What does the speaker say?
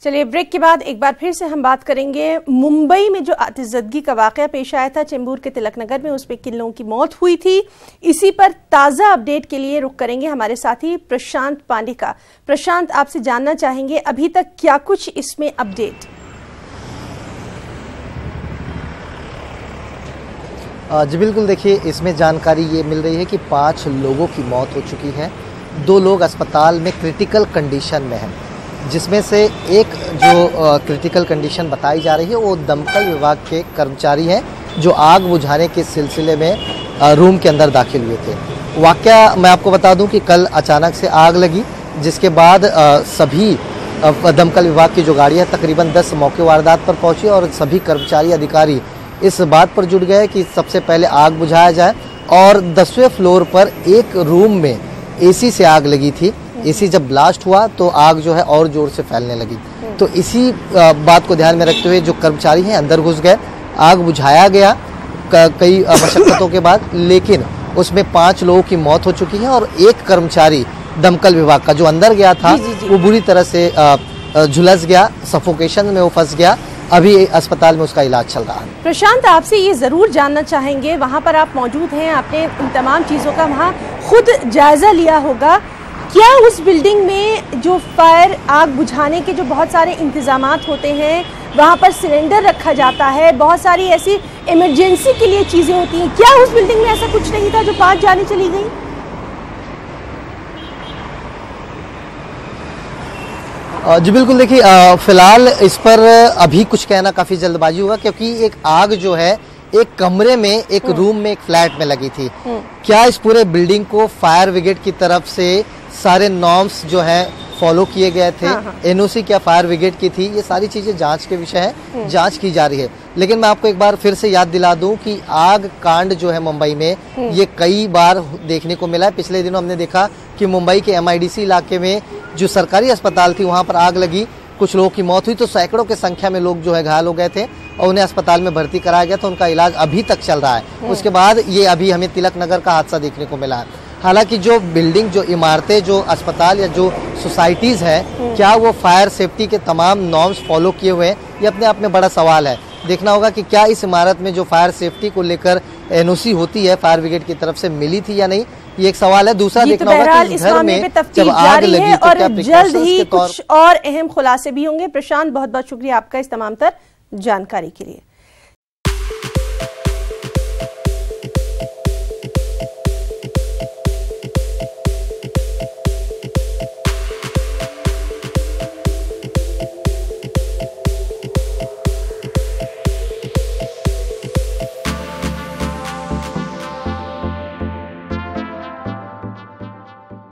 चलिए ब्रेक के बाद एक बार फिर से हम बात करेंगे मुंबई में जो आतिशबाजी का वाकया पेश आया था चेंबूर के तिलक नगर में, उस पे किन लोगों की मौत हुई थी। इसी पर ताजा अपडेट के लिए रुक करेंगे हमारे साथी प्रशांत पांडे का। प्रशांत, आपसे जानना चाहेंगे अभी तक क्या कुछ इसमें अपडेट? जी बिल्कुल, देखिए इसमें जानकारी ये मिल रही है कि 5 लोगों की मौत हो चुकी है, 2 लोग अस्पताल में क्रिटिकल कंडीशन में हैं, जिसमें से एक जो क्रिटिकल कंडीशन बताई जा रही है वो दमकल विभाग के कर्मचारी हैं जो आग बुझाने के सिलसिले में रूम के अंदर दाखिल हुए थे। वाकया मैं आपको बता दूं कि कल अचानक से आग लगी, जिसके बाद सभी दमकल विभाग की जो गाड़ियां तकरीबन 10 मौके वारदात पर पहुंची और सभी कर्मचारी अधिकारी इस बात पर जुट गए कि सबसे पहले आग बुझाया जाए। और 10वें फ्लोर पर एक रूम में एसी से आग लगी थी। एसी जब ब्लास्ट हुआ तो आग जो है और जोर से फैलने लगी। तो इसी बात को ध्यान में रखते हुए जो कर्मचारी हैं अंदर घुस गए, आग बुझाया गया कई मशक्कतों के बाद, लेकिन उसमें 5 लोगों की मौत हो चुकी है और एक कर्मचारी दमकल विभाग का जो अंदर गया था वो बुरी तरह से झुलस गया, सफोकेशन में वो फंस गया। अभी अस्पताल में उसका इलाज चल रहा है। प्रशांत, आपसे ये जरूर जानना चाहेंगे, वहाँ पर आप मौजूद हैं, आपने इन तमाम चीज़ों का वहाँ खुद जायजा लिया होगा, क्या उस बिल्डिंग में जो फायर आग बुझाने के जो बहुत सारे इंतजामात होते हैं, वहाँ पर सिलेंडर रखा जाता है, बहुत सारी ऐसी इमरजेंसी के लिए चीज़ें होती हैं, क्या उस बिल्डिंग में ऐसा कुछ नहीं था जो 5 जाने चली गई? जी बिल्कुल, देखिए फिलहाल इस पर अभी कुछ कहना काफ़ी जल्दबाजी होगा, क्योंकि एक आग जो है एक कमरे में, एक रूम में, एक फ्लैट में लगी थी। क्या इस पूरे बिल्डिंग को फायर ब्रिगेड की तरफ से सारे नॉर्म्स जो हैं फॉलो किए गए थे? एनओसी क्या फायर ब्रिगेड की थी? ये सारी चीज़ें जांच के विषय है, जांच की जा रही है। लेकिन मैं आपको एक बार फिर से याद दिला दूं कि आग कांड जो है मुंबई में ये कई बार देखने को मिला है। पिछले दिनों हमने देखा कि मुंबई के MIDC इलाके में जो सरकारी अस्पताल थी वहां पर आग लगी, कुछ लोगों की मौत हुई, तो सैकड़ों के संख्या में लोग जो है घायल हो गए थे और उन्हें अस्पताल में भर्ती कराया गया था। उनका इलाज अभी तक चल रहा है। उसके बाद ये अभी हमें तिलक नगर का हादसा देखने को मिला है। हालांकि जो बिल्डिंग, जो इमारतें, जो अस्पताल या जो सोसाइटीज हैं, क्या वो फायर सेफ्टी के तमाम नॉर्म्स फॉलो किए हुए हैं, ये अपने आप में बड़ा सवाल है। देखना होगा कि क्या इस इमारत में जो फायर सेफ्टी को लेकर NOC होती है फायर ब्रिगेड की तरफ से मिली थी या नहीं, ये एक सवाल है। दूसरा देखना होगा कि इस घर में जब आग लगी तो और जल्द ही कुछ और अहम खुलासे भी होंगे। प्रशांत, बहुत बहुत शुक्रिया आपका इस तमाम तर जानकारी के लिए।